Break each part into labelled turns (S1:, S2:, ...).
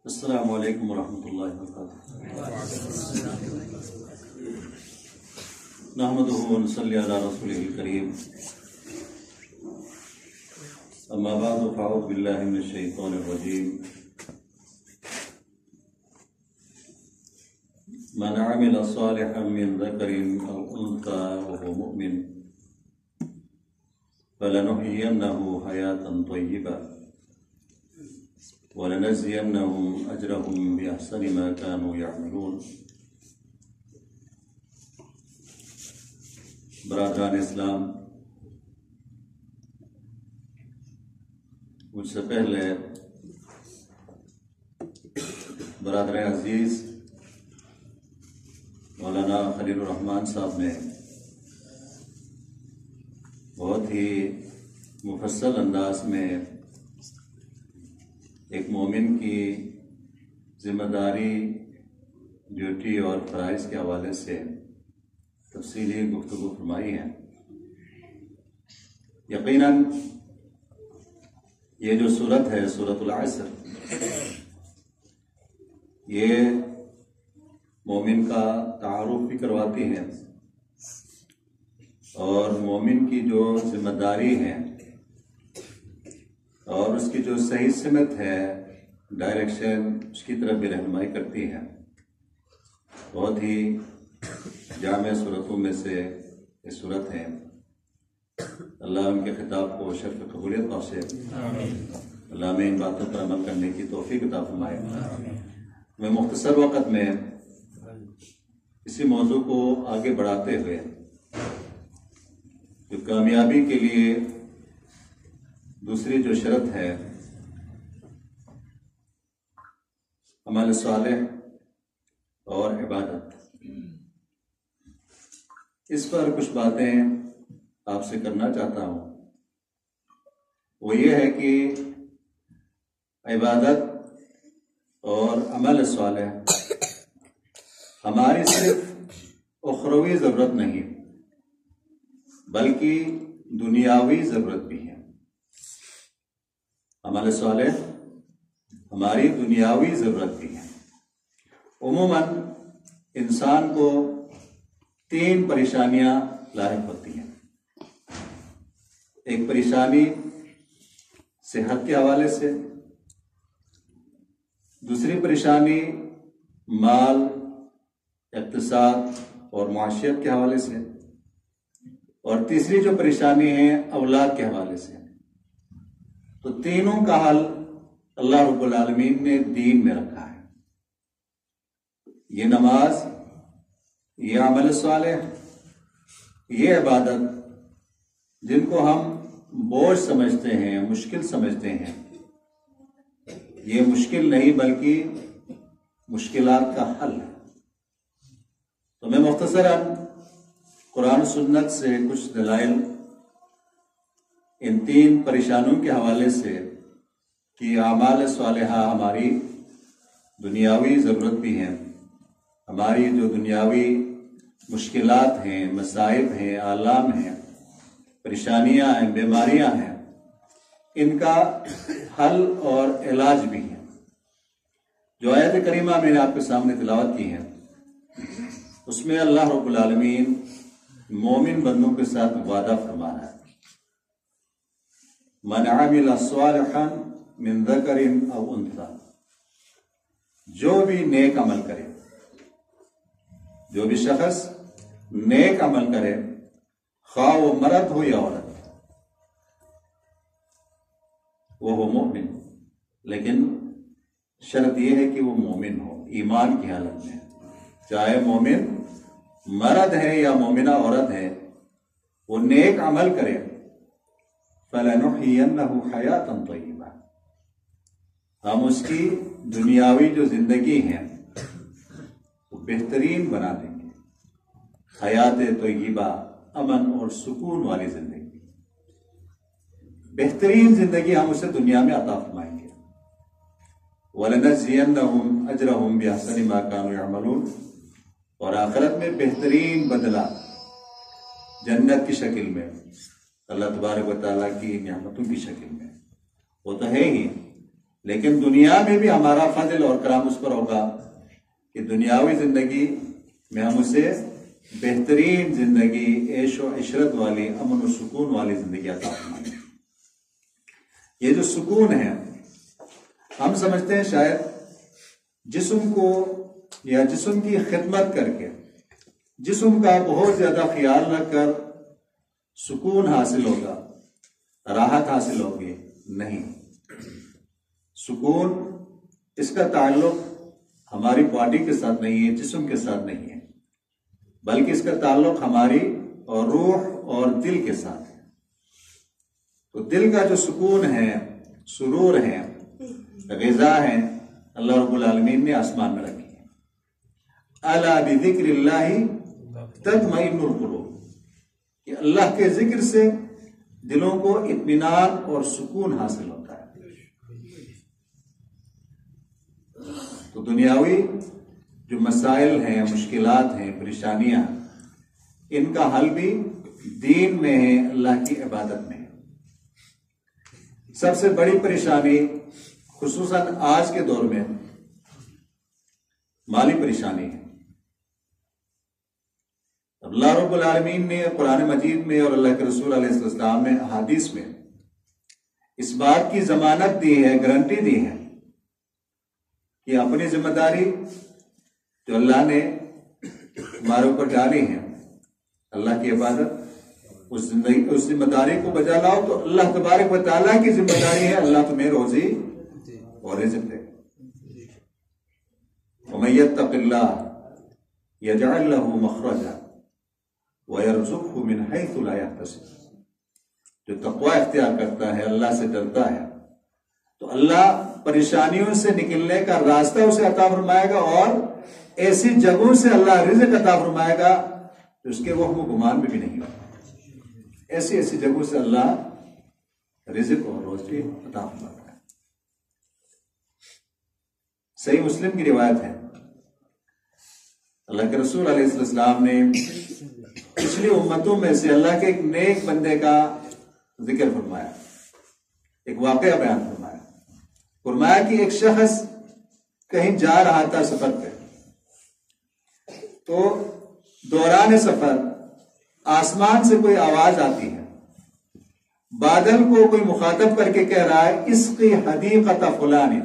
S1: السلام علیکم ورحمۃ اللہ وبرکاتہ. نحمدہ ونصلی علی رسولہ الکریم. اما بعد فاعوذ باللہ من الشیطان الرجیم. من عمل صالحا من ذکر او انثى وهو مؤمن فلنحيينه حياة طيبة وَلَنَجْزِيَنَّهُمْ أَجْرَهُمْ بِأَحْسَنِ مَا كَانُوا يَعْمَلُونَ. برادران اسلام، مجھ سے پہلے برادر عزیز مولانا خلیل الرحمان صاحب نے بہت ہی مفصل انداز میں ایک مومن کی ذمہ داری، ڈیوٹی اور فرائض کے حوالے سے تفصیلی گفتگو فرمائی ہے. یقیناً یہ جو سورت ہے سورۃ العصر، یہ مومن کا تعارف بھی کرواتی ہے اور مومن کی جو ذمہ داری ہے اور اس کی جو صحیح سمت ہے، ڈائریکشن، اس کی طرف بھی رہنمائی کرتی ہے. بہت ہی جامع صورتوں میں سے یہ صورت ہے. اللہ ان کے خطاب کو شرف قبولیت بخشے. اللہ میں ان باتوں پر عمل کرنے کی توفیق عطا فرمائے. میں مختصر وقت میں اسی موضوع کو آگے بڑھاتے ہوئے جو کامیابی کے لیے دوسری جو شرط ہے عمل صالح اور عبادت، اس پر کچھ باتیں آپ سے کرنا چاہتا ہوں. وہ یہ ہے کہ عبادت اور عمل صالح ہماری صرف اخروی ضرورت نہیں بلکہ دنیاوی ضرورت بھی ہے. عمل صالح ہماری دنیاوی ضرورت بھی ہے. عموماً انسان کو 3 پریشانیاں لاحق ہوتی ہیں. ایک پریشانی صحت کے حوالے سے، دوسری پریشانی مال، اقتصاد اور معاشیت کے حوالے سے، اور تیسری جو پریشانی ہے اولاد کے حوالے سے. تو تینوں کا حل اللہ رب العالمین نے دین میں رکھا ہے. یہ نماز، یہ عمل صالح، یہ عبادت جن کو ہم بوجھ سمجھتے ہیں، مشکل سمجھتے ہیں، یہ مشکل نہیں بلکہ مشکلات کا حل ہے. تو میں مختصراً قرآن و سنت سے کچھ دلائل ان 3 پریشانیوں کے حوالے سے کہ اعمال صالحہ ہماری دنیاوی ضرورت بھی ہیں، ہماری جو دنیاوی مشکلات ہیں، مصائب ہیں، آلام ہیں، پریشانیاں ہیں، بیماریاں ہیں، ان کا حل اور علاج بھی ہے. جو آیت کریمہ میں نے آپ کے سامنے تلاوت کی ہے اس میں اللہ رب العالمین مومن بندوں کے ساتھ وعدہ فرما رہا ہے. من عمل صالحا من ذکر او انثى، جو بھی نیک عمل کرے، جو بھی شخص نیک عمل کرے، خواہ وہ مرد ہو یا عورت، وہ مومن، لیکن شرط یہ ہے کہ وہ مومن ہو، ایمان کی حالت میں. چاہے مومن مرد ہے یا مومنہ عورت ہے، وہ نیک عمل کرے، فَلَنُحْيِيَنَّهُ حَيَاةً طَيِّبَةً، ہم اس کی دنیاوی جو زندگی ہے وہ بہترین بنا دیں گے. حیات طیبہ، امن اور سکون والی زندگی، بہترین زندگی ہم اسے دنیا میں عطا فرمائیں گے. وَلَنَجْزِيَنَّهُمْ أَجْرَهُمْ بِأَحْسَنِ مَا كَانُوا يَعْمَلُونَ، اور آخرت میں بہترین بدلہ جنت کی شکل میں اللہ تبارک و تعالیٰ کی نعمتوں کی شکل میں، وہ تو ہے ہی، لیکن دنیا میں بھی ہمارا فضل اور کرم اس پر ہوگا کہ دنیاوی زندگی میں ہم اسے بہترین زندگی، عیش و عشرت والی، امن و سکون والی زندگی عطا فرمائیں۔ یہ جو سکون ہے، ہم سمجھتے ہیں شاید جسم کو یا جسم کی خدمت کر کے، جسم کا بہت زیادہ خیال رکھ کر سکون حاصل ہوگا، راحت حاصل ہوگی۔ نہیں، سکون اس کا تعلق ہماری باڈی کے ساتھ نہیں ہے، جسم کے ساتھ نہیں ہے، بلکہ اس کا تعلق ہماری اور روح اور دل کے ساتھ ہے۔ تو دل کا جو سکون ہے، سرور ہے، غذا ہے، اللہ رب العالمین نے آسمان میں رکھی ہے۔ الا بذکر اللہ تطمئن القلوب، کہ اللہ کے ذکر سے دلوں کو اطمینان اور سکون حاصل ہوتا ہے۔ تو دنیاوی جو مسائل ہیں، مشکلات ہیں، پریشانیاں، ان کا حل بھی دین میں ہے، اللہ کی عبادت میں ہے۔ سب سے بڑی پریشانی خصوصاً آج کے دور میں مالی پریشانی ہے۔ اللہ رب العالمین نے قرآن مجید میں اور اللہ کے رسول علیہ السلام نے احادیث میں اس بات کی ضمانت دی ہے، گارنٹی دی ہے کہ اپنی ذمہ داری جو اللہ نے ہمارے اوپر ڈالی ہے، اللہ کی عبادت، اس ذمہ داری کو بجا لاؤ تو اللہ تبارک و تعالیٰ کی ذمہ داری ہے اللہ تمہیں روزی اور رزق دے۔ وَمَن يَتَّقِ اللَّهَ يَجْعَل لَّهُ مَخْرَجًا وَيَرْزُقْهُ مِنْ حَيْثُ لَا يَحْتَسِبُ، جو تقوی اختیار کرتا ہے، اللہ سے ڈرتا ہے، تو اللہ پریشانیوں سے نکلنے کا راستہ اسے عطا فرمائے گا، اور ایسی جگہوں سے اللہ رزق عطا فرمائے گا جو اس کے وہم و گمان میں بھی نہیں ہوگا۔ ایسی ایسی جگہوں سے اللہ رزق اور روزی عطا فرمائے گا۔ صحیح مسلم کی روایت ہے، اللہ کے رسول علیہ السلام نے پچھلی امتوں میں سے اللہ کے ایک نیک بندے کا ذکر فرمایا، ایک واقعہ بیان فرمایا۔ فرمایا کہ ایک شخص کہیں جا رہا تھا سفر پہ، تو دوران سفر آسمان سے کوئی آواز آتی ہے، بادل کو کوئی مخاطب کر کے کہہ رہا ہے اسقی حدیقۃ فلان،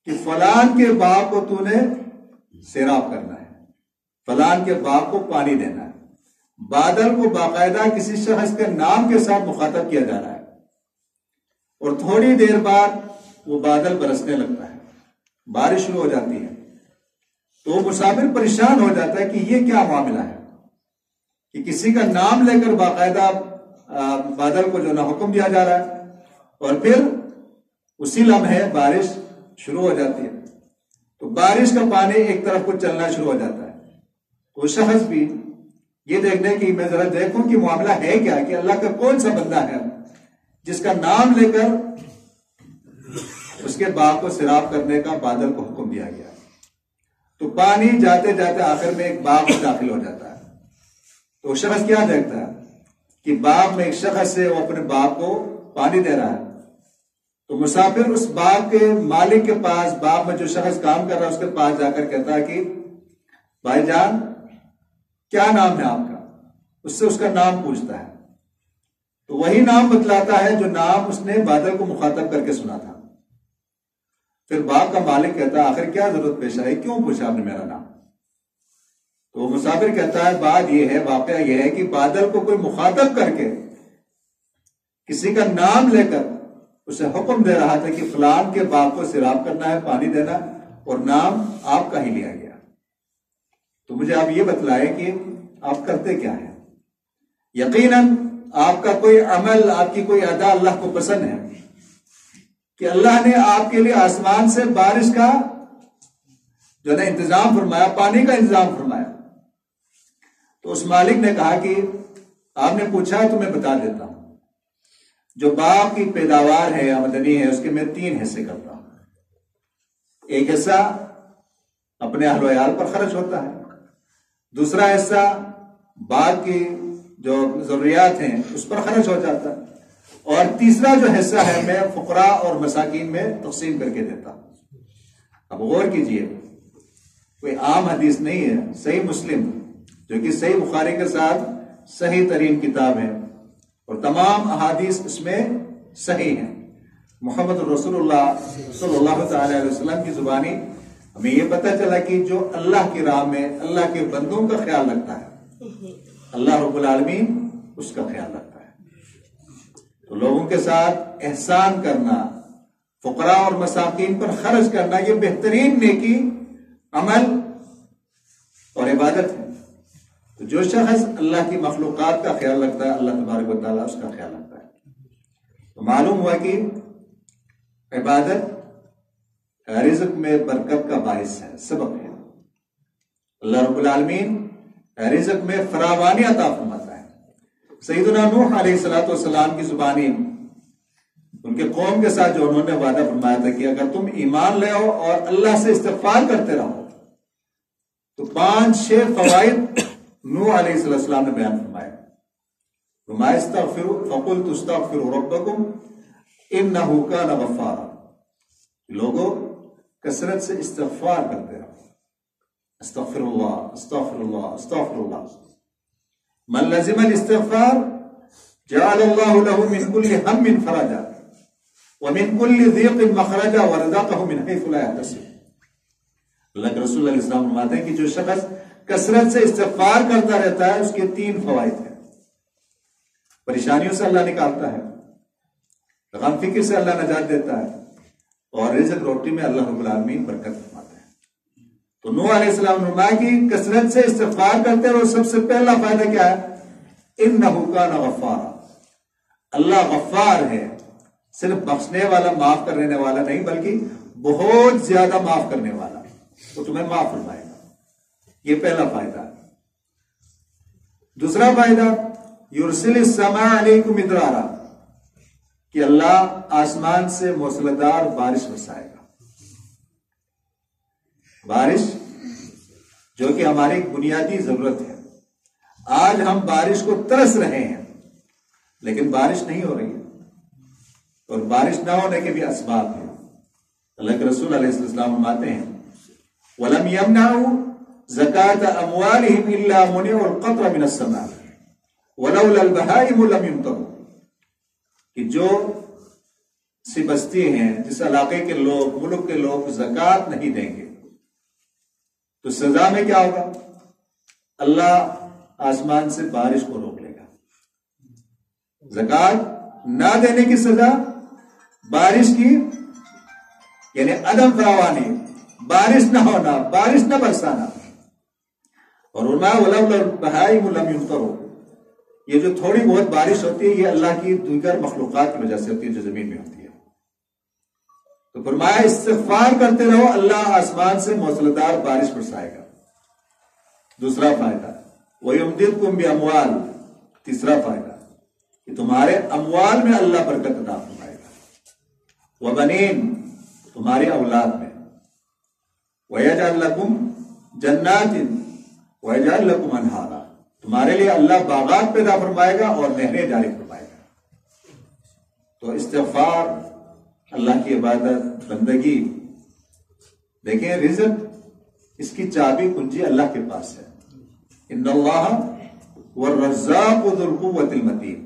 S1: کہ فلان کے باغ کو تو نے سیراب کرنا ہے، فلان کے باغ کو پانی دینا ہے۔ بادل کو باقاعدہ کسی شخص کے نام کے ساتھ مخاطب کیا جا رہا ہے، اور تھوڑی دیر بعد وہ بادل برسنے لگتا ہے، بارش شروع ہو جاتی ہے۔ تو مسافر پریشان ہو جاتا ہے کہ یہ کیا معاملہ ہے کہ کسی کا نام لے کر باقاعدہ بادل کو جو نا حکم دیا جا رہا ہے، اور پھر اسی لمحے بارش شروع ہو جاتی ہے۔ تو بارش کا پانی ایک طرف کو چلنا شروع ہو جاتا ہے، تو شخص بھی یہ دیکھنے کی میں ذرا دیکھوں کہ معاملہ ہے کیا، کہ اللہ کا کون سا بندہ ہے جس کا نام لے کر اس کے باغ کو سیراب کرنے کا بادل کو حکم دیا گیا۔ تو پانی جاتے جاتے آخر میں ایک باغ میں داخل ہو جاتا ہے، تو شخص کیا دیکھتا ہے کہ باغ میں ایک شخص ہے، وہ اپنے باغ کو پانی دے رہا ہے۔ تو مسافر اس باغ کے مالک کے پاس، باغ میں جو شخص کام کر رہا ہے اس کے پاس جا کر کہتا ہے کہ بھائی جان کیا نام ہے آپ کا؟ اس سے اس کا نام پوچھتا ہے، تو وہی نام بتلاتا ہے جو نام اس نے بادل کو مخاطب کر کے سنا تھا۔ پھر باغ کا مالک کہتا ہے آخر کیا ضرورت پیش آئی، کیوں پوچھا آپ نے میرا نام؟ تو وہ مسافر کہتا ہے بات یہ ہے، واقعہ یہ ہے کہ بادل کو کوئی مخاطب کر کے کسی کا نام لے کر اسے حکم دے رہا تھا کہ فلان کے باغ کو سیراب کرنا ہے، پانی دینا، اور نام آپ کا ہی لیا گیا۔ تو مجھے آپ یہ بتلائیں کہ آپ کرتے کیا ہیں؟ یقیناً آپ کا کوئی عمل، آپ کی کوئی ادا اللہ کو پسند ہے کہ اللہ نے آپ کے لیے آسمان سے بارش کا جو ہے انتظام فرمایا، پانی کا انتظام فرمایا۔ تو اس مالک نے کہا کہ آپ نے پوچھا تو میں بتا دیتا ہوں، جو باغ کی پیداوار ہے، آمدنی ہے، اس کے میں 3 حصے کرتا ہوں۔ ایک حصہ اپنے اہل و عیال پر خرچ ہوتا ہے، دوسرا حصہ باغ کی جو ضروریات ہیں اس پر خرچ ہو جاتا ہے، اور تیسرا جو حصہ ہے میں فقراء اور مساکین میں تقسیم کر کے دیتا ہوں۔ اب غور کیجئے، کوئی عام حدیث نہیں ہے، صحیح مسلم جو کہ صحیح بخاری کے ساتھ صحیح ترین کتاب ہے، اور تمام احادیث اس میں صحیح ہیں۔ محمد رسول اللہ صلی اللہ تعالی علیہ وسلم کی زبانی ہمیں یہ پتہ چلا کہ جو اللہ کی راہ میں اللہ کے بندوں کا خیال رکھتا ہے، اللہ رب العالمین اس کا خیال رکھتا ہے۔ تو لوگوں کے ساتھ احسان کرنا، فقراء اور مساکین پر خرچ کرنا، یہ بہترین نیکی، عمل اور عبادت ہے۔ تو جو شخص اللہ کی مخلوقات کا خیال رکھتا ہے، اللہ تبارک و تعالیٰ اس کا خیال رکھتا ہے۔ تو معلوم ہوا کہ عبادت رزق میں برکت کا باعث ہے، سبب ہے۔ اللہ رب العالمین رزق میں فراوانی عطا فرماتا ہے۔ سیدنا نوح علیہ السلام کی زبانی ان کے قوم کے ساتھ جو انہوں نے وعدہ فرمایا تھا کہ اگر تم ایمان لے آؤ اور اللہ سے استغفار کرتے رہو تو 5-6 فوائد نوح علیہ السلام نے بیان فرمائے۔ وما استغفروا فقلت استغفروا ربکم انہ کان غفارا، لوگوں کثرت سے استغفار کرتے رہو، استغفر اللہ استغفر اللہ استغفر اللہ۔ من لزم الاستغفار جعل اللہ له من كل هم فرجا ومن كل ضيق مخرجا ورزقه من حيث لا يحتسب۔ اللہ کے رسول علیہ السلام فرماتے ہیں کہ جو شخص کثرت سے استغفار کرتا رہتا ہے اس کے 3 فوائد ہیں۔ پریشانیوں سے اللہ نکالتا ہے، غم فکر سے اللہ نجات دیتا ہے، اور رزق روٹی میں اللہ رب العالمین برکت فرماتا ہے۔ تو نوح علیہ السلام نے فرمایا کہ کثرت سے استغفار کرتے رہو۔ سب سے پہلا فائدہ کیا ہے؟ انہ کان غفارا، اللہ غفار ہے، صرف بخشنے والا، معاف کرنے والا نہیں بلکہ بہت زیادہ معاف کرنے والا، وہ تمہیں معاف فرمائے گا۔ یہ پہلا فائدہ ہے۔ دوسرا فائدہ یرسل السماء علیکم مدرارا، کہ اللہ آسمان سے موسلادھار بارش برسائے گا۔ بارش جو کہ ہماری ایک بنیادی ضرورت ہے۔ آج ہم بارش کو ترس رہے ہیں لیکن بارش نہیں ہو رہی ہے، اور بارش نہ ہونے کے بھی اسباب ہیں۔ اللہ کے رسول علیہ السلام فرماتے ہیں وَلَمْ يَمْنَعُوا زَكَاةَ أَمْوَالِهِمْ إِلَّا مُنِعُوا الْقَطْرَ مِنَ السَّمَاءِ وَلَوْلَا الْبَهَائِمُ لَمْ يُمْطَرُوا، کہ جو سی بستی ہیں، جس علاقے کے لوگ، ملک کے لوگ زکوٰۃ نہیں دیں گے تو سزا میں کیا ہوگا؟ اللہ آسمان سے بارش کو روک لے گا۔ زکوٰۃ نہ دینے کی سزا بارش کی، یعنی عدم فراوانی، بارش نہ ہونا، بارش نہ برسانا۔ اور فرمایا وَلَوْلَا الْبَهَائِمُ لَمْ يُمْطَرُوا، یہ جو تھوڑی بہت بارش ہوتی ہے یہ اللہ کی دیگر مخلوقات کی وجہ سے ہوتی ہے جو زمین میں ہوتی ہے۔ تو فرمایا استغفار کرتے رہو، اللہ آسمان سے موسلادھار بارش برسائے گا۔ دوسرا فائدہ وَيُمْدِدْكُمْ بِأَمْوَالٍ، تیسرا فائدہ کہ تمہارے اموال میں اللہ برکت عطا فرمائے گا، وَبَنِينَ، تمہاری اولاد میں، وَيَجْعَلْ لَكُمْ جَنَّاتٍ وَيَجْعَلْ لَكُمْ أَنْهَارًا، تمہارے لیے اللہ باغات پیدا فرمائے گا اور نہریں جاری فرمائے گا۔ تو استغفار، اللہ کی عبادت، بندگی، دیکھیں رزق اس کی چابی کنجی اللہ کے پاس ہے۔ ان اللہ والرزاق ذو القوۃ المتین،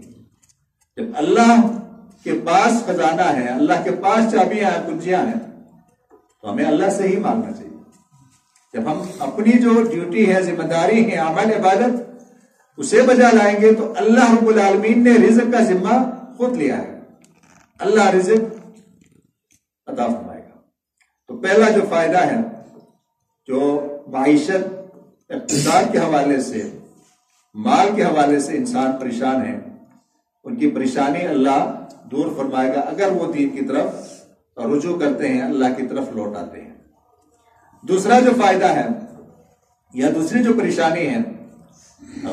S1: جب اللہ کے پاس خزانہ ہے، اللہ کے پاس چابیاں ہیں، کنجیاں ہیں، تو ہمیں اللہ سے ہی مانگنا چاہیے۔ جب ہم اپنی جو ڈیوٹی ہے، ذمہ داری ہے، عمل عبادت، اسے بجا لائیں گے تو اللہ رب العالمین نے رزق کا ذمہ خود لیا ہے، اللہ رزق عطا فرمائے گا۔ تو پہلا جو فائدہ ہے، جو معیشت، اقتصاد کے حوالے سے، مال کے حوالے سے انسان پریشان ہے، ان کی پریشانی اللہ دور فرمائے گا اگر وہ دین کی طرف رجوع کرتے ہیں، اللہ کی طرف لوٹ آتے ہیں۔ دوسرا جو فائدہ ہے یا دوسری جو پریشانی ہے،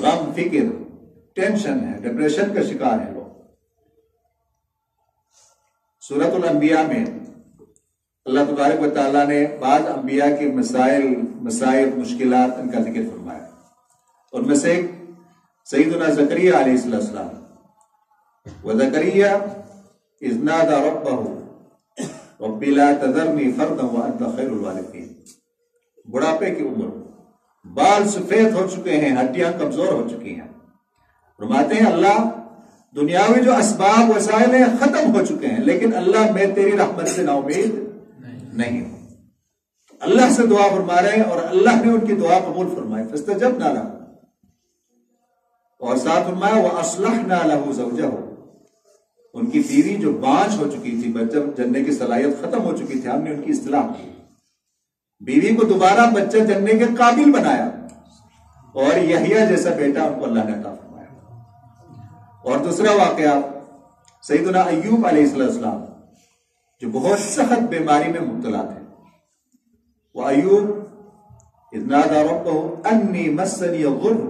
S1: غم، فکر، ٹینشن ہے، ڈپریشن کا شکار ہے لوگ۔ سورۃ الانبیاء میں اللہ تبارک و تعالیٰ نے بعض انبیاء کے مسائل، مصائب، مشکلات، ان کا ذکر فرمایا، ان میں سے ایک سیدنا زکریا علیہ السلام، وزکریا اذ نادى ربه رب لا تذرنی فردا وانت خیر الوارثین، بڑھاپے کی عمر، بال سفید ہو چکے ہیں، ہڈیاں کمزور ہو چکی ہیں، فرماتے ہیں اللہ دنیاوی جو اسباب وسائل ہیں ختم ہو چکے ہیں، لیکن اللہ میں تیری رحمت سے نا امید نہیں ہوں۔ اللہ سے دعا فرما رہے ہیں اور اللہ نے ان کی دعا قبول فرمائی، فاستجبنا له، اور ساتھ فرمایا وَأَصْلَحْنَا لَهُ زَوْجَهُ، ان کی بیوی جو بانجھ ہو چکی تھی، بچہ جننے کی صلاحیت ختم ہو چکی تھی، ہم نے ان کی اصلاح کی، بیوی کو دوبارہ بچہ جننے کے قابل بنایا، اور یحییٰ جیسا بیٹا ان کو اللہ نے عطا فرمایا۔ اور دوسرا واقعہ سیدنا ایوب علیہ السلام جو بہت سخت بیماری میں مبتلا تھے، وہ ایوب اذ نادى ربه انی مسنی الضر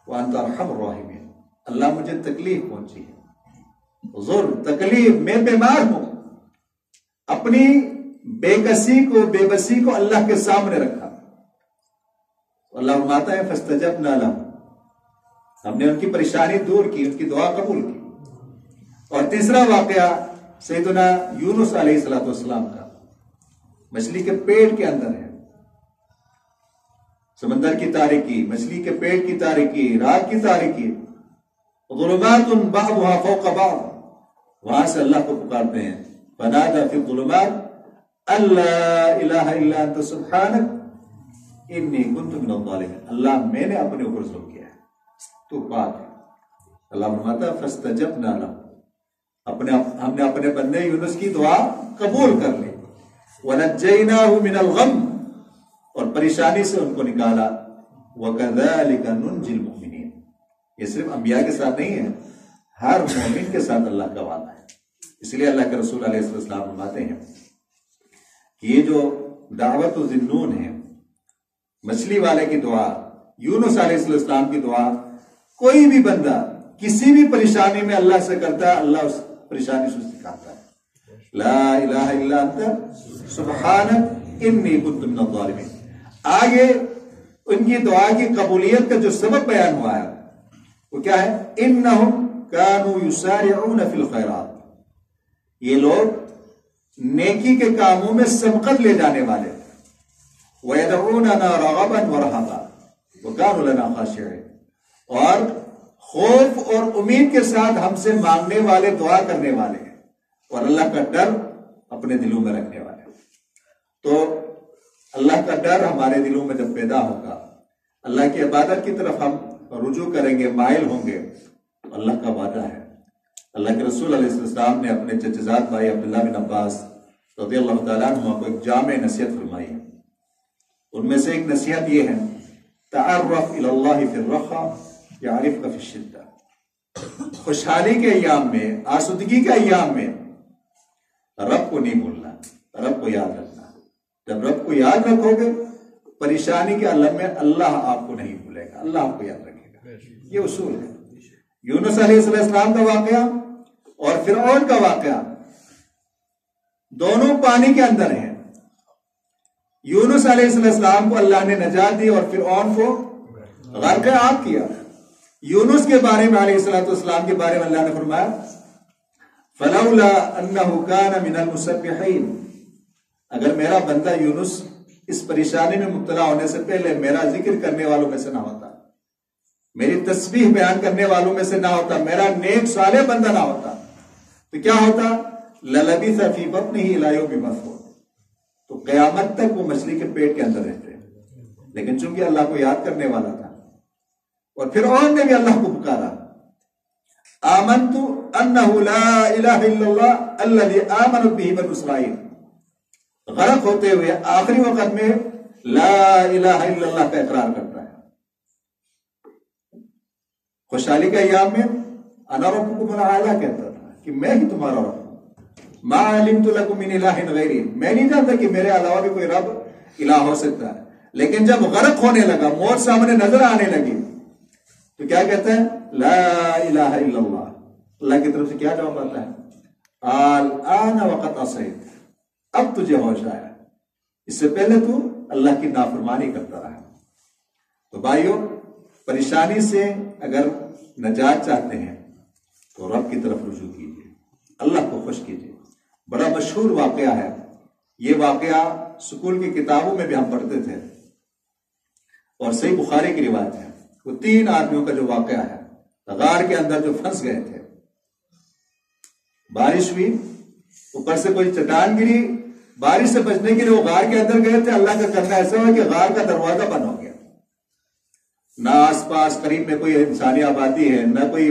S1: وانت ارحم الراحمین، اللہ مجھے تکلیف پہنچی ہے، ضر تکلیف، میں بیمار ہوں، اپنی بے بسی کو اللہ کے سامنے رکھا، اللہ فرماتا ہے فاستجبنا له، ہم نے ان کی پریشانی دور کی، ان کی دعا قبول کی۔ اور تیسرا واقعہ سیدنا یونس علیہ السلام کا، مچھلی کے پیٹ کے اندر ہے، سمندر کی تاریکی، مچھلی کے پیٹ کی تاریکی، رات کی تاریکی، ظلمات بعضها فوق بعض، وہاں سے اللہ کو پکارتے ہیں فنادى في الظلمات ان لا الہ الا انت سبحانک انی کنت من الظالمین، اللہ میں نے اپنے اوپر ظلم کیا ہے، تو پاک ہے۔ اللہ فرماتا ہے فاستجبنا له، ہم نے اپنے بندے یونس کی دعا قبول کر لی، ونجیناہ من الغم، اور پریشانی سے ان کو نکالا، وَكَذَلِكَ نُنْجِي الْمُؤْمِنِينَ، یہ صرف انبیاء کے ساتھ نہیں ہے، ہر مومن کے ساتھ اللہ کا وعدہ ہے۔ اس لیے اللہ کے رسول علیہ السلام فرماتے ہیں کہ یہ جو دعوت الذنون ہے، مچھلی والے کی دعا، یونس علیہ السلام کی دعا، کوئی بھی بندہ کسی بھی پریشانی میں اللہ سے کرتا ہے، اللہ اس پریشانی سے سکھاتا ہے، لا الہ الا انت سبحانک انی کنت من الظالمین۔ آگے ان کی دعا کی قبولیت کا جو سبب بیان ہوا ہے وہ کیا ہے؟ انہم کانوا یسارعون فی الخیرات، یہ لوگ نیکی کے کاموں میں سبقت لے جانے والے تھے، وَيَدْعُونَنَا رَغَبًا وَرَهَبًا وَكَانُوا لَنَا خَاشِعِينَ، اور خوف اور امید کے ساتھ ہم سے مانگنے والے، دعا کرنے والے ہیں، اور اللہ کا ڈر اپنے دلوں میں رکھنے والے ہیں۔ تو اللہ کا ڈر ہمارے دلوں میں جب پیدا ہوگا، اللہ کی عبادت کی طرف ہم رجوع کریں گے، مائل ہوں گے، اللہ کا وعدہ ہے۔ اللہ کے رسول علیہ السلام نے اپنے چچزاد بھائی عبداللہ بن عباس رضی اللہ تعالیٰ عنہ کو ایک جامع نصیحت فرمائی ہے، ان میں سے ایک نصیحت یہ ہے تعرف الی اللہ فی الرخاء یعرفک فی الشدہ، خوشحالی کے ایام میں، آسودگی کے ایام میں رب کو نہیں بھولنا، رب کو یاد رکھنا۔ جب رب کو یاد رکھو گے، پریشانی کے عالم میں اللہ آپ کو نہیں بھولے گا، اللہ آپ کو یاد رکھے گا، یہ اصول ہے۔ یونس علیہ السلام کا واقعہ اور فرعون کا واقعہ دونوں پانی کے اندر ہیں۔ یونس علیہ السلام کو اللہ نے نجات دی اور فرعون کو غرق آب کیا۔ یونس کے بارے میں علیہ السلام کے بارے میں اللہ نے فرمایا فَلَوْلَا أَنَّهُ كَانَ مِنَ الْمُسَبِّحِينَ، اگر میرا بندہ یونس اس پریشانی میں مبتلا ہونے سے پہلے میرا ذکر کرنے والوں میں سے نہ ہوتا، میری تسبیح بیان کرنے والوں میں سے نہ ہوتا، میرا نیک صالح بندہ نہ ہوتا، تو کیا ہوتا؟ لَلَبِثَ فِي بَطْنِهِ إِلَىٰ يَوْمِ يُبْعَثُونَ، تو قیامت تک وہ مچھلی کے پیٹ کے اندر رہتے، لیکن چونکہ اللہ کو یاد کرنے والا تھا۔ اور فرعون نے بھی اللہ کو پکارا، آمنت انہ لا الہ الا اللہ الذی آمنت بہ بنو اسرائیل، غرق ہوتے ہوئے آخری وقت میں لا الہ الا اللہ کا اقرار کرتا ہے۔ خوشحالی کے ایام میں انا ربکم الاعلی کہتا تھا کہ میں ہی تمہارا رب ہوں، ما علمت لکم من الہ غیری، میں نہیں جانتا کہ میرے علاوہ بھی کوئی رب الہ ہو سکتا ہے۔ لیکن جب غرق ہونے لگا، موت سامنے نظر آنے لگی، تو کیا کہتا ہے؟ لا الہ الا اللہ۔ اللہ کی طرف سے کیا جواب آتا ہے؟ الآن وقد عصیت، اب تجھے ہوش آیا، اس سے پہلے تو اللہ کی نافرمانی کرتا رہا۔ تو بھائیو، پریشانی سے اگر نجات چاہتے ہیں تو رب کی طرف رجوع کیجیے، اللہ کو خوش کیجیے۔ بڑا مشہور واقعہ ہے یہ، واقعہ سکول کی کتابوں میں بھی ہم پڑھتے تھے اور صحیح بخاری کی روایت ہے۔ وہ 3 آدمیوں کا جو واقعہ ہے، غار کے اندر جو پھنس گئے تھے، بارش ہوئی، اوپر سے کوئی چٹان گری، بارش سے بچنے کے لیے وہ غار کے اندر گئے تھے۔ اللہ کا کرنا ایسا ہوا کہ غار کا دروازہ بند ہو گیا، نہ آس پاس قریب میں کوئی انسانی آبادی ہے، نہ کوئی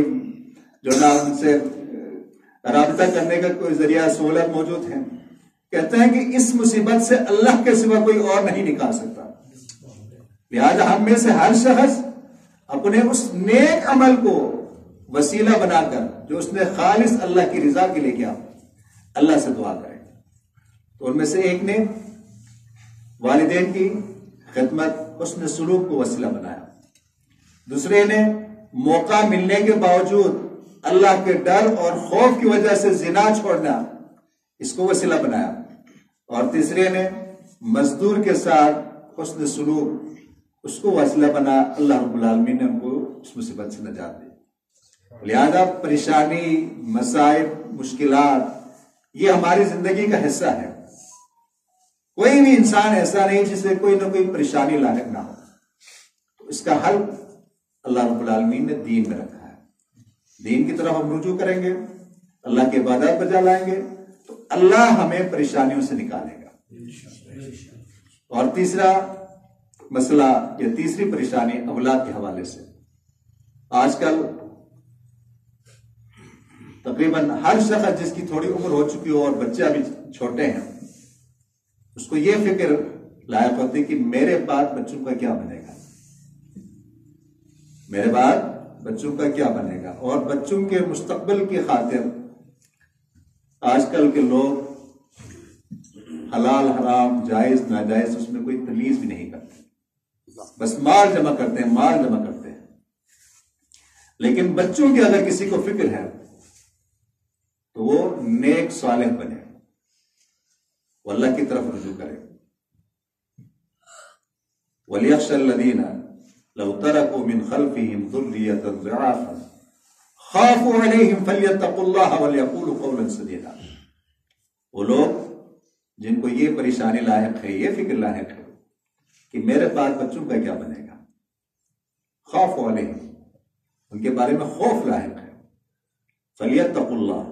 S1: جو نہ ان سے رابطہ کرنے کا کوئی ذریعہ سہولت موجود ہے۔ کہتے ہیں کہ اس مصیبت سے اللہ کے سوا کوئی اور نہیں نکال سکتا، لہذا ہم میں سے ہر شخص اپنے اس نیک عمل کو وسیلہ بنا کر جو اس نے خالص اللہ کی رضا کے لیے کیا، اللہ سے دعا کرے۔ تو ان میں سے ایک نے والدین کی خدمت، حسن سلوک کو وسیلہ بنایا، دوسرے نے موقع ملنے کے باوجود اللہ کے ڈر اور خوف کی وجہ سے زنا چھوڑنا، اس کو وسیلہ بنایا، اور تیسرے نے مزدور کے ساتھ حسن سلوک، اس کو وسیلہ بنا۔ اللہ رب العالمین نے ان کو اس مصیبت سے نجات دی۔ لہذا پریشانی، مصائب، مشکلات یہ ہماری زندگی کا حصہ ہے۔ کوئی بھی انسان ایسا نہیں جسے کوئی نہ کوئی پریشانی لاحق نہ ہو، تو اس کا حل اللہ رب العالمین نے دین میں رکھا ہے۔ دین کی طرف ہم رجوع کریں گے، اللہ کے عبادات بجا لائیں گے تو اللہ ہمیں پریشانیوں سے نکالے گا۔ اور تیسرا مسئلہ یا تیسری پریشانی اولاد کے حوالے سے، آج کل تقریباً ہر شخص جس کی تھوڑی عمر ہو چکی ہو اور بچے ابھی چھوٹے ہیں، اس کو یہ فکر لاحق ہوتی کہ میرے بعد بچوں کا کیا بنے گا، میرے بعد بچوں کا کیا بنے گا۔ اور بچوں کے مستقبل کی خاطر آج کل کے لوگ حلال حرام، جائز ناجائز، اس میں کوئی تمیز بھی نہیں کرتے، بس مال جمع کرتے ہیں، مال جمع کرتے ہیں۔ لیکن بچوں کی اگر کسی کو فکر ہے تو وہ نیک صالح بنے، وہ اللہ کی طرف رجوع کرے۔ وَلْيَخْشَ الَّذِينَ لَوْ تَرَكُوا مِنْ خَلْفِهِمْ ذُرِّيَّةً ضِعَافًا خَافُوا عَلَيْهِمْ فَلْيَتَّقُوا اللَّهَ وَلْيَقُولُوا قَوْلًا سَدِيدًا۔ وہ لوگ جن کو یہ پریشانی لاحق ہے، یہ فکر لاحق ہے کہ میرے بعد بچوں کا کیا بنے گا، خَافُوا عَلَيْهِمْ، ان کے بارے میں خوف لاحق ہے، فَلْيَتَّقُوا اللَّهَ،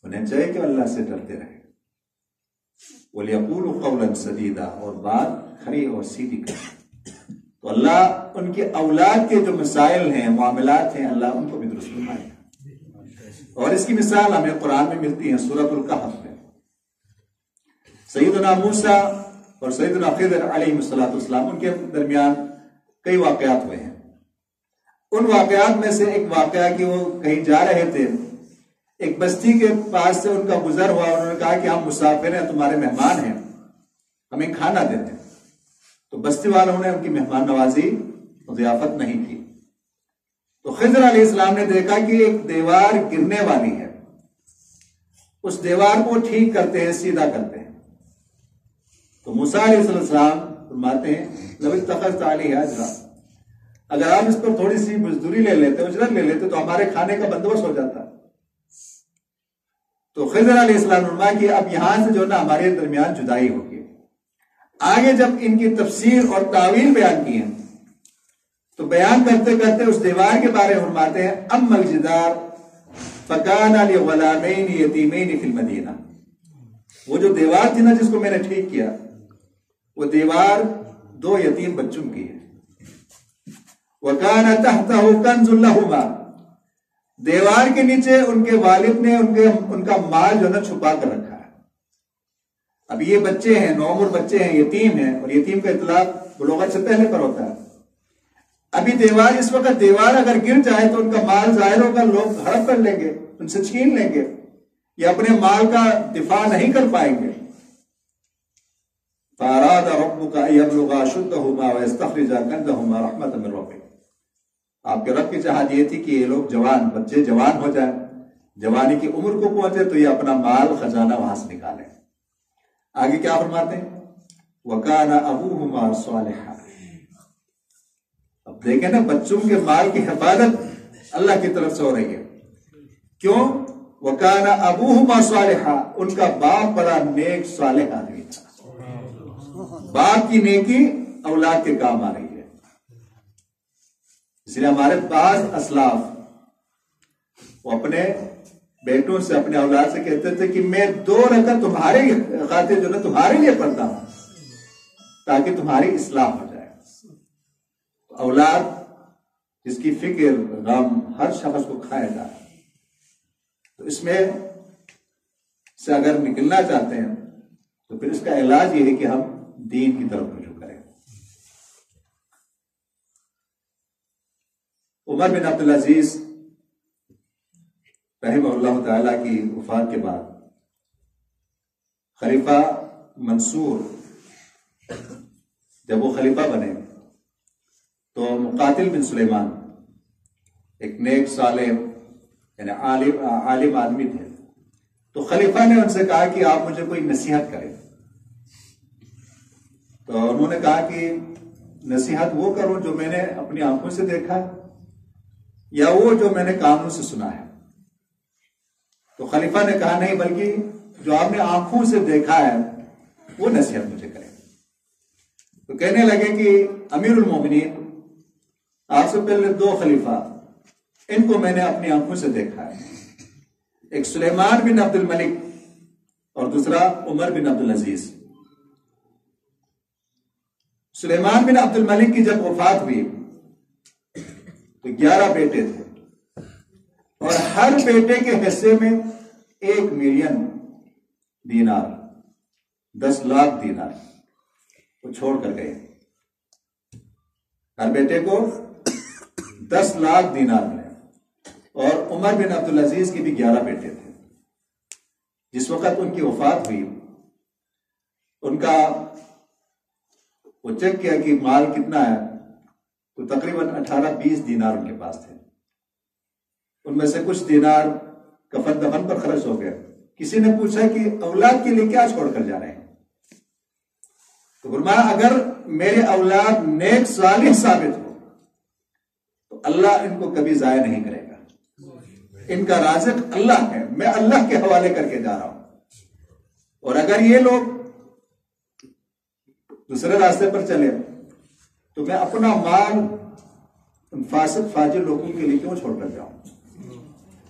S1: انہیں چاہیے کہ اللہ سے ڈرتے رہے، وَلْيَقُولُوا قَوْلًا سَدِيدًا، اور بات کھری اور سیدھی کرے۔ تو اللہ ان کے اولاد کے جو مسائل ہیں، معاملات ہیں، اللہ ان کو بھی درست فرمائے گا۔ اور اس کی مثال ہمیں قرآن میں ملتی ہے سورۃ الکہف میں۔ سیدنا موسیٰ اور سیدنا خضر علیہ السلام، ان کے درمیان کئی واقعات ہوئے ہیں۔ ان واقعات میں سے ایک واقعہ کہ وہ کہیں جا رہے تھے، ایک بستی کے پاس سے ان کا گزر ہوا، انہوں نے کہا کہ ہم مسافر ہیں، تمہارے مہمان ہیں، ہمیں کھانا دیتے ہیں۔ تو بستی والوں نے ان کی مہمان نوازی اور ضیافت نہیں کی۔ تو خضر علیہ السلام نے دیکھا کہ ایک دیوار گرنے والی ہے، اس دیوار کو ٹھیک کرتے ہیں، سیدھا کرتے ہیں۔ تو موسیٰ علیہ السلام فرماتے ہیں لَوِ اتَّخَذْتَ عَلَيْهِ أَجْرًا، اگر آپ اس پر تھوڑی سی مزدوری لے لیتے، اجرت لے لیتے تو ہمارے کھانے کا بندوبست ہو جاتا۔ تو خضر علیہ السلام نے فرمایا کہ اب یہاں سے جو نا ہمارے درمیان جدائی ہوگی۔ آگے جب ان کی تفسیر اور تعویل بیان کی ہیں تو بیان کرتے کرتے اس دیوار کے بارے میں فرماتے ہیں اما الجدار فکان لغلامین یتیمین فی المدینہ، وہ جو دیوار تھی نا جس کو میں نے ٹھیک کیا، وہ دیوار 2 یتیم بچوں کی ہے۔ وکان تحتہ کنز لہما، دیوار کے نیچے ان کے والد نے ان کا مال جو ہے چھپا کر رکھا ہے۔ اب یہ بچے ہیں، نوعمر بچے ہیں، یتیم ہیں، اور یتیم کا اطلاق بلوغت سے پہلے پر ہوتا ہے۔ ابھی دیوار، اس وقت دیوار اگر گر جائے تو ان کا مال ظاہر ہوگا، لوگ ہڑپ کر لیں گے، ان سے چھین لیں گے، یہ اپنے مال کا دفاع نہیں کر پائیں گے۔ فَأَرَادَ رَبُّكَ أَن يَبْلُغَا أَشُدَّهُمَا وَيَسْتَخْرِجَا كَنزَهُمَا رَحْمَةً مِّن رَّبِّكَ، آپ کے رب کی چاہت یہ تھی کہ یہ لوگ بچے جوان ہو جائیں، جوانی کی عمر کو پہنچے تو یہ اپنا مال خزانہ وہاں سے نکالیں۔ آگے کیا فرماتے ہیں وَكَانَ أَبُوهُمَا صَالِحًا، اب دیکھیں نا بچوں کے مال کی حفاظت اللہ کی طرف سے ہو رہی ہے. کیوں؟ وَكَانَ أَبُوهُمَا صَالِحًا، ان کا باپ بڑا نیک صالح آدمی تھا. باپ کی نیکی اولاد کے کام آ رہی ہے. اس لیے ہمارے بعض اسلاف وہ اپنے بیٹوں سے، اپنے اولاد سے کہتے تھے کہ میں 2 رکعت تمہارے خاطر جو نا تمہارے لیے پڑھتا ہوں تاکہ تمہاری اصلاح ہو جائے. اولاد جس کی فکر غم ہر شخص کو کھائے گا، تو اس میں سے اگر نکلنا چاہتے ہیں تو پھر اس کا علاج یہ ہے کہ ہم دین کی طرف رجوع کریں. عمر بن عبدالعزیز رحمہ اللہ تعالی کی وفات کے بعد خلیفہ منصور جب وہ خلیفہ بنے تو مقاتل بن سلیمان ایک نیک صالح یعنی عالم آدمی تھے. تو خلیفہ نے ان سے کہا کہ آپ مجھے کوئی نصیحت کریں. تو انہوں نے کہا کہ نصیحت وہ کروں جو میں نے اپنی آنکھوں سے دیکھا یا وہ جو میں نے کانوں سے سنا ہے. تو خلیفہ نے کہا نہیں، بلکہ جو آپ نے آنکھوں سے دیکھا ہے وہ نصیحت مجھے کریں. تو کہنے لگے کہ امیر المومنین، آپ سے پہلے 2 خلیفہ ان کو میں نے اپنی آنکھوں سے دیکھا ہے، ایک سلیمان بن عبد الملک اور دوسرا عمر بن عبدالعزیز. سلیمان بن عبد الملک کی جب وفات ہوئی تو 11 بیٹے تھے اور ہر بیٹے کے حصے میں 1 ملین دینار 10 لاکھ دینار وہ چھوڑ کر گئے. ہر بیٹے کو 10 لاکھ دینار ملے. اور عمر بن عبدالعزیز کی بھی 11 بیٹے تھے. جس وقت ان کی وفات ہوئی ان کا وہ چیک کیا کہ مال کتنا ہے، تو تقریباً 18-20 دینار ان کے پاس تھے. ان میں سے کچھ دینار کفن دفن پر خرچ ہو گئے. کسی نے پوچھا کہ اولاد کے لیے کیا چھوڑ کر جا رہے ہیں؟ تو فرمایا اگر میرے اولاد نیک صالح ثابت ہو تو اللہ ان کو کبھی ضائع نہیں کرے گا. ان کا رازق اللہ ہے، میں اللہ کے حوالے کر کے جا رہا ہوں. اور اگر یہ لوگ دوسرے راستے پر چلے تو میں اپنا مال ان فاسق فاجر لوگوں کے لیے کیوں چھوڑ کر جاؤں؟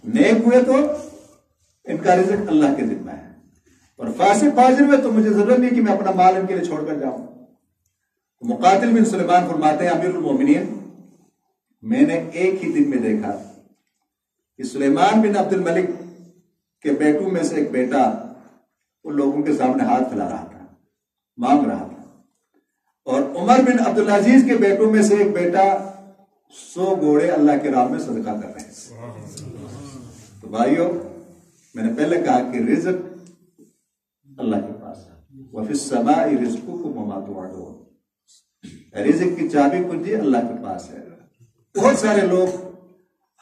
S1: نیک ہوئے تو ان کا رزق اللہ کے ذمہ ہے، اور فاسق فاجر ہوئے تو مجھے ضرورت نہیں کہ میں اپنا مال ان کے لیے چھوڑ کر جاؤں. مقاتل بن سلیمان فرماتے ہیں امیر المومنین، میں نے ایک ہی دن میں دیکھا کہ سلیمان بن عبد الملک کے بیٹوں میں سے ایک بیٹا ان لوگوں کے سامنے ہاتھ پھیلا رہا تھا، مانگ رہا تھا، اور عمر بن عبدالعزیز کے بیٹوں میں سے ایک بیٹا 100 گھوڑے اللہ کے راہ میں صدقہ کر رہے تھے. تو بھائیو، میں نے پہلے کہا کہ رزق اللہ کے پاس ہے. وَفِي السَّمَاءِ رِزْقُكُمْ وَمَا تُوعَدُونَ، رزق کی چابی کنجی اللہ کے پاس ہے. بہت سارے لوگ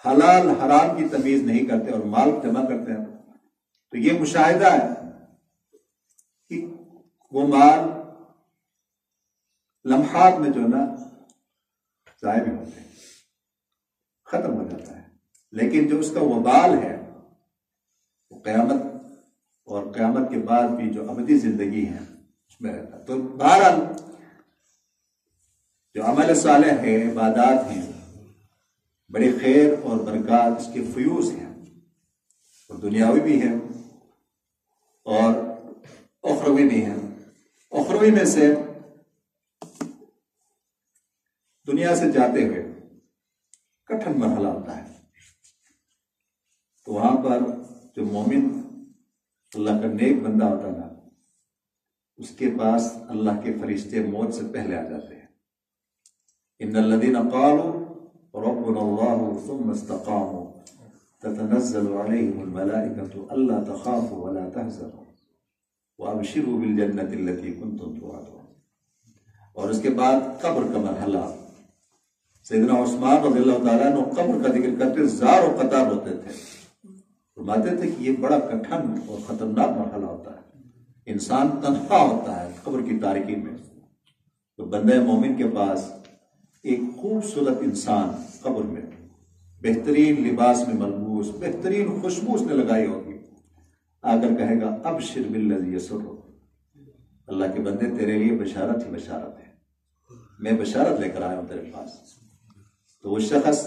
S1: حلال حرام کی تمیز نہیں کرتے اور مال جمع کرتے ہیں. تو یہ مشاہدہ ہے کہ وہ مال لمحات میں جو نا ضائع بھی ہوتے ہیں، ختم ہو جاتا ہے. لیکن جو اس کا وبال ہے وہ قیامت اور قیامت کے بعد بھی جو ابدی زندگی ہے اس میں رہتا ہے. تو بہرحال جو عمل صالح ہے، عبادات ہیں، بڑی خیر اور برکات اس کے فیوز ہیں، اور دنیاوی بھی ہیں اور اخروی بھی ہیں. اخروی میں سے دنیا سے جاتے ہوئے کٹھن مرحلہ ہوتا ہے. تو وہاں پر جو مومن اللہ کا نیک بندہ ہوتا ہے نا، اس کے پاس اللہ کے فرشتے موت سے پہلے آ جاتے ہیں. ان الذين قالوا ربنا الله ثم استقاموا تتنزل عليهم الملائكة الا تخافوا ولا تحزنوا وابشروا بالجنة التي كنتم توعدون. اور اس کے بعد قبر کا مرحلہ. سیدنا عثمان رضی اللہ تعالیٰ عنہ قبر کا ذکر کرتے زار و قطار ہوتے تھے، فرماتے تھے کہ یہ بڑا کٹھن اور خطرناک مرحلہ ہوتا ہے. انسان تنہا ہوتا ہے قبر کی تاریکی میں. تو بندہ مومن کے پاس ایک خوبصورت انسان قبر میں بہترین لباس میں ملبوس، بہترین خوشبو اس نے لگائی ہوگی، آ کر کہے گا ابشر بالذی یسرک، اللہ کے بندے تیرے لیے بشارت ہی بشارت ہے، میں بشارت لے کر آیا ہوں تیرے پاس۔ تو وہ شخص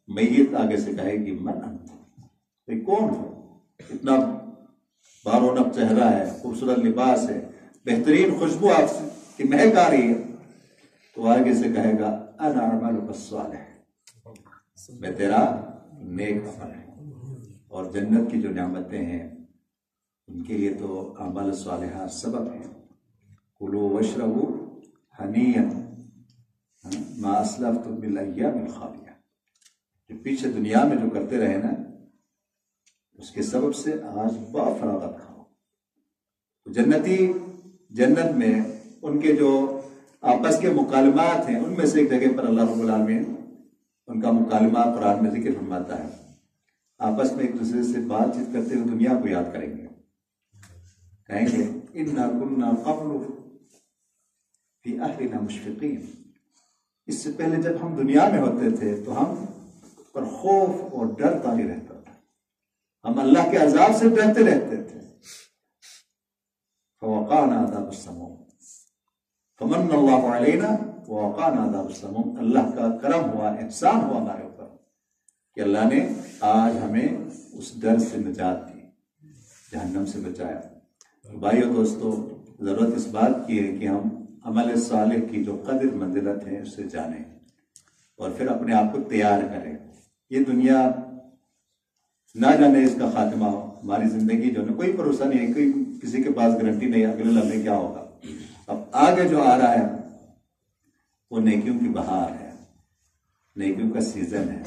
S1: میت آگے سے کہے گی من انت، بھئی کون ہو؟ اتنا بارونق چہرہ ہے، خوبصورت لباس ہے، بہترین خوشبو آپ سے کی مہک آ رہی ہے۔ تو آگے سے کہے گا انا عملک الصالح، میں تیرا نیک عمل ہے۔ اور جنت کی جو نعمتیں ہیں ان کے لیے تو اعمال صالحہ سبب ہیں۔ کلوا واشربوا ہنیئا ما اسلفتم بالایام الخالیہ، جو پیچھے دنیا میں جو کرتے رہے نا اس کے سبب سے آج با فراغت کھاؤ۔ جنتی جنت میں ان کے جو آپس کے مکالمات ہیں ان میں سے ایک جگہ پر اللہ رب العالمین ان کا مکالمہ قرآن میں ذکر فرماتا ہے، آپس میں ایک دوسرے سے بات چیت کرتے ہوئے دنیا کو یاد کریں گے، کہیں گے انا کنا قبل فی اہلنا مشفقین، اس سے پہلے جب ہم دنیا میں ہوتے تھے تو ہم پر خوف اور ڈر طاری رہتا تھا، ہم اللہ کے عذاب سے ڈرتے رہتے تھے۔ فوقانا عذاب السموم فمن اللہ علینا ووقانا عذاب السموم، اللہ کا کرم ہوا، احسان ہوا ہمارے اوپر کہ اللہ نے آج ہمیں اس ڈر سے نجات دی، جہنم سے بچایا۔ بھائیو دوستو، ضرورت اس بات کی ہے کہ ہم عمل صالح کی جو قدر منزلت ہے اسے جانیں اور پھر اپنے آپ کو تیار کریں۔ یہ دنیا نہ جانے اس کا خاتمہ ہو، ہماری زندگی جو ہے کوئی بھروسہ نہیں ہے، کوئی کسی کے پاس گارنٹی نہیں ہے اگلے لمحے کیا ہوگا۔ اب آگے جو آ رہا ہے وہ نیکیوں کی بہار ہے، نیکیوں کا سیزن ہے،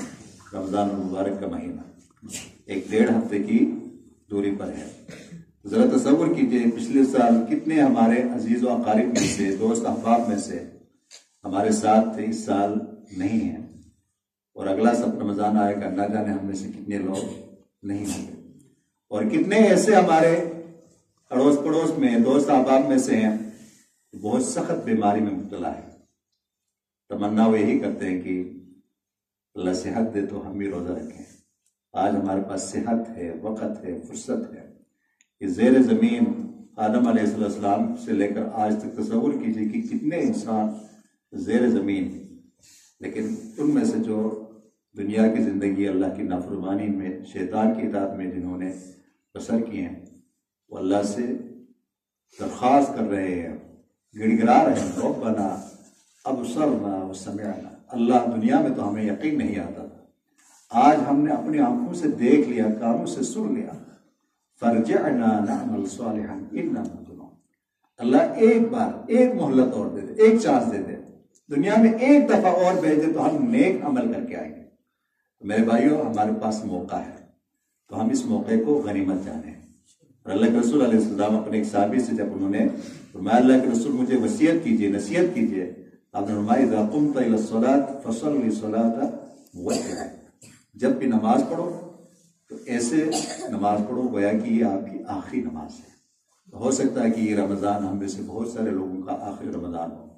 S1: رمضان المبارک کا مہینہ 1-1.5 ہفتے کی دوری پر ہے۔ ذرا تصور کیجئے پچھلے سال کتنے ہمارے عزیز و اقارب میں سے، دوست احباب میں سے ہمارے ساتھ تھے، اس سال نہیں ہیں، اور اگلا سب رمضان آئے گا نہ جانے ہم میں سے کتنے لوگ نہیں ہوں گے، اور کتنے ایسے ہمارے اڑوس پڑوس میں دوست احباب میں سے ہیں بہت سخت بیماری میں مبتلا ہے۔ تمنا وہ یہی کرتے ہیں کہ اللہ صحت دے تو ہم بھی روزہ رکھیں۔ آج ہمارے پاس صحت ہے، وقت ہے، فرصت ہے۔ یہ زیر زمین آدم علیہ السلام سے لے کر آج تک تصور کیجئے کہ کتنے انسان زیر زمین، لیکن ان میں سے جو دنیا کی زندگی اللہ کی نافرمانی میں، شیطان کی اطاعت میں جنہوں نے بسر کی ہیں، وہ اللہ سے درخواست کر رہے ہیں، گڑ گڑا رہے ہیں، ربنا ابصرنا وسمعنا، اللہ دنیا میں تو ہمیں یقین نہیں آتا تھا، آج ہم نے اپنی آنکھوں سے دیکھ لیا، کانوں سے سن لیا، فرجعنا نعمل صالحا انا موقنون، اللہ ایک بار ایک مہلت اور دے دے، ایک چانس دے دے، دنیا میں ایک دفعہ اور بھیج دے تو ہم نیک عمل کر کے آئیں گے۔ میرے بھائیو، ہمارے پاس موقع ہے تو ہم اس موقع کو غنیمت جانیں۔ اور اللہ کے رسول علیہ السلام اپنے ایک صحابی سے جب انہوں نے فرمایا اللہ کے رسول مجھے وصیت کیجئے، نصیحت کیجئے، آپ نے فرمایا اذا قمت الى الصلاة فصل صلاة موتع، جب بھی نماز پڑھو تو ایسے نماز پڑھو گویا کہ یہ آپ کی آخری نماز ہے۔ ہو سکتا ہے کہ یہ رمضان ہم میں سے بہت سارے لوگوں کا آخری رمضان ہو۔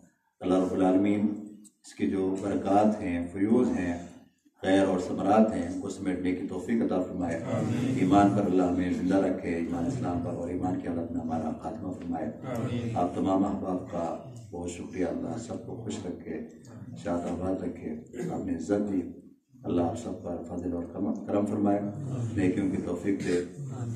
S1: اللہ رب العالمین اس کی جو برکات ہیں، فیوز ہیں، خیر اور ثمرات ہیں، کو سمیٹنے کی توفیق عطا فرمائے۔ ایمان پر اللہ ہمیں زندہ رکھے، ایمان اسلام پر اور ایمان کی حالت میں ہمارا خاتمہ فرمائے۔ آپ تمام احباب کا بہت شکریہ، اللہ سب کو خوش رکھے، شاد آباد رکھے، آپ نے عزت دی، اللہ آپ سب پر فضل اور کرم فرمائے، نیکیوں کی توفیق دے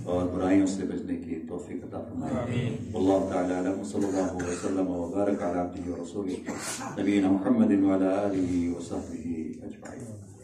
S1: اور برائیوں سے بچنے کی توفیق عطا فرمائے۔ واللہ تعالی اعلم، صلی اللہ وسلم وبارک علی عبدہ ورسولہ نبینا محمد وعلی آلہ وصحبہ اجمعین۔